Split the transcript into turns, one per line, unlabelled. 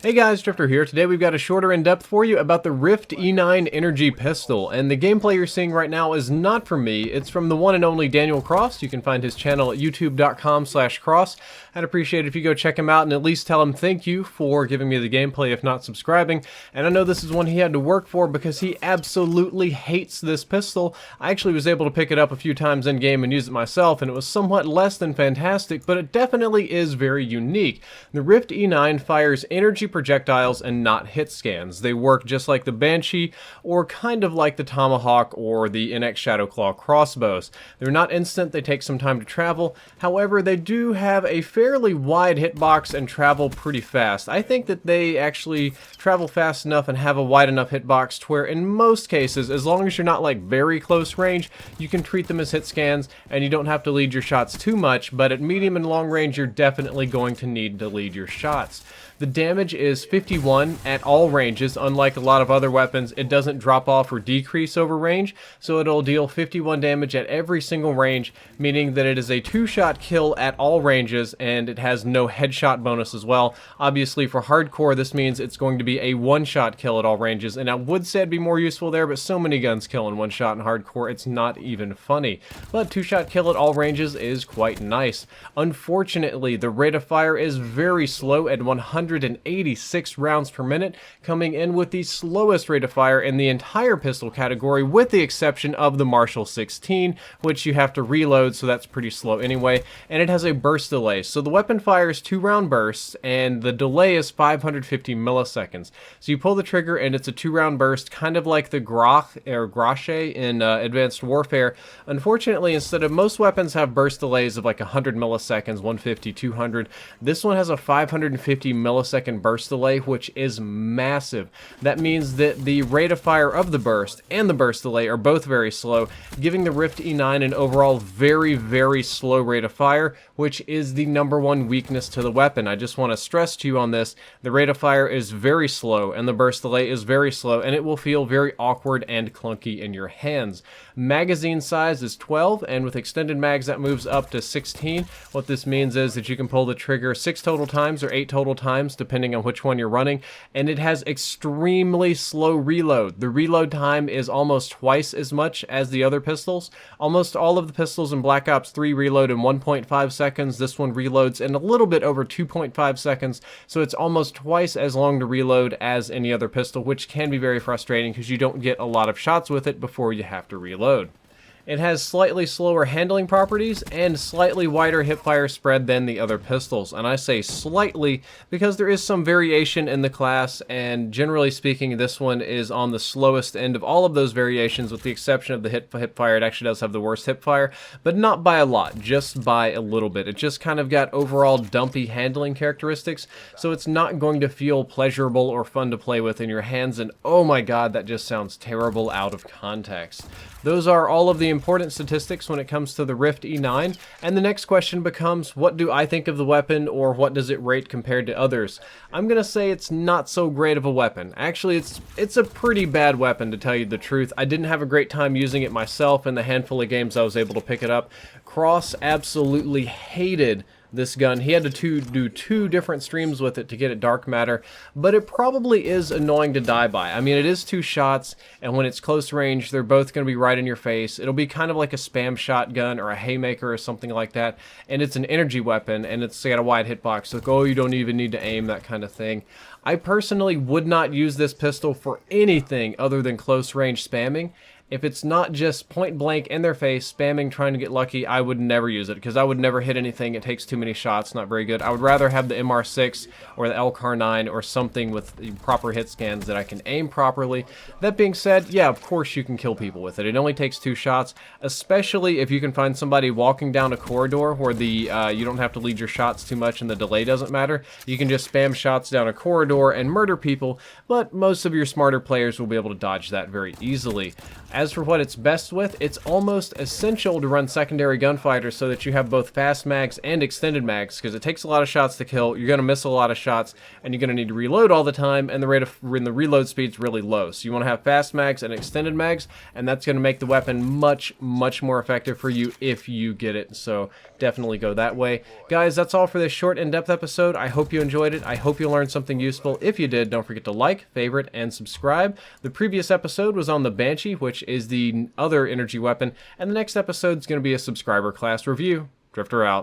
Hey guys, Drifter here. Today we've got a shorter in-depth for you about the Rift E9 Energy Pistol, and the gameplay you're seeing right now is not from me, it's from the one and only Daniel Cross. You can find his channel at youtube.com/cross. I'd appreciate it if you go check him out and at least tell him thank you for giving me the gameplay if not subscribing. And I know this is one he had to work for because he absolutely hates this pistol. I actually was able to pick it up a few times in game and use it myself, and it was somewhat less than fantastic, but it definitely is very unique. The Rift E9 fires energy projectiles and not hit scans. They work just like the Banshee, or kind of like the Tomahawk or the NX Shadowclaw crossbows. They're not instant, they take some time to travel. However, they do have a fairly wide hitbox and travel pretty fast. I think that they actually travel fast enough and have a wide enough hitbox to where in most cases, as long as you're not like very close range, you can treat them as hit scans and you don't have to lead your shots too much, but at medium and long range you're definitely going to need to lead your shots. The damage is 51 at all ranges. Unlike a lot of other weapons, it doesn't drop off or decrease over range, so it'll deal 51 damage at every single range, meaning that it is a 2-shot kill at all ranges, and it has no headshot bonus as well. Obviously, for hardcore, this means it's going to be a 1-shot kill at all ranges, and I would say it'd be more useful there, but so many guns kill in 1 shot in hardcore, it's not even funny. But 2-shot kill at all ranges is quite nice. Unfortunately, the rate of fire is very slow at 186 rounds per minute, coming in with the slowest rate of fire in the entire pistol category, with the exception of the Marshall 16, which you have to reload, so that's pretty slow anyway, and it has a burst delay. So the weapon fires 2-round bursts, and the delay is 550 milliseconds. So you pull the trigger, and it's a 2-round burst, kind of like the Grach or Grache in Advanced Warfare. Unfortunately, instead of most weapons have burst delays of like 100 milliseconds, 150, 200, this one has a 550 millisecond burst delay, which is massive. That means that the rate of fire of the burst and the burst delay are both very slow, giving the Rift E9 an overall very slow rate of fire, which is the #1 weakness to the weapon. I just want to stress to you on this, the rate of fire is very slow and the burst delay is very slow, and it will feel very awkward and clunky in your hands. Magazine size is 12, and with extended mags that moves up to 16. What this means is that you can pull the trigger 6 total times or 8 total times depending on which one you're running, and it has extremely slow reload. The reload time is almost twice as much as the other pistols. Almost all of the pistols in Black Ops 3 reload in 1.5 seconds. This one reloads in a little bit over 2.5 seconds, so it's almost twice as long to reload as any other pistol, which can be very frustrating because you don't get a lot of shots with it before you have to reload. It has slightly slower handling properties and slightly wider hipfire spread than the other pistols, and I say slightly because there is some variation in the class, and generally speaking this one is on the slowest end of all of those variations, with the exception of the hipfire. It actually does have the worst hipfire, but not by a lot, just by a little bit. It just kind of got overall dumpy handling characteristics, so it's not going to feel pleasurable or fun to play with in your hands, and oh my god, that just sounds terrible out of context. Those are all of the important statistics when it comes to the Rift E9, and the next question becomes, what do I think of the weapon, or what does it rate compared to others? I'm gonna say it's not so great of a weapon. Actually, it's a pretty bad weapon, to tell you the truth. I didn't have a great time using it myself in the handful of games I was able to pick it up. Cross absolutely hated this gun. He had to do 2 different streams with it to get it dark matter, but it probably is annoying to die by. I mean, it is 2 shots, and when it's close range, they're both going to be right in your face. It'll be kind of like a spam shotgun or a haymaker or something like that, and it's an energy weapon, and it's got a wide hitbox, so oh, you don't even need to aim, that kind of thing. I personally would not use this pistol for anything other than close range spamming. If it's not just point blank in their face, spamming, trying to get lucky, I would never use it, because I would never hit anything. It takes too many shots, not very good. I would rather have the MR6 or the LCAR9 or something with proper hit scans that I can aim properly. That being said, yeah, of course you can kill people with it. It only takes 2 shots, especially if you can find somebody walking down a corridor where you don't have to lead your shots too much and the delay doesn't matter. You can just spam shots down a corridor and murder people, but most of your smarter players will be able to dodge that very easily. As for what it's best with, it's almost essential to run secondary gunfighters so that you have both fast mags and extended mags, because it takes a lot of shots to kill, you're going to miss a lot of shots, and you're going to need to reload all the time, and the reload speed's really low. So you want to have fast mags and extended mags, and that's going to make the weapon much more effective for you if you get it. So definitely go that way. Guys, that's all for this short in-depth episode. I hope you enjoyed it. I hope you learned something useful. If you did, don't forget to like, favorite, and subscribe. The previous episode was on the Banshee, which is the other energy weapon, and the next episode is going to be a subscriber class review. Drifter out.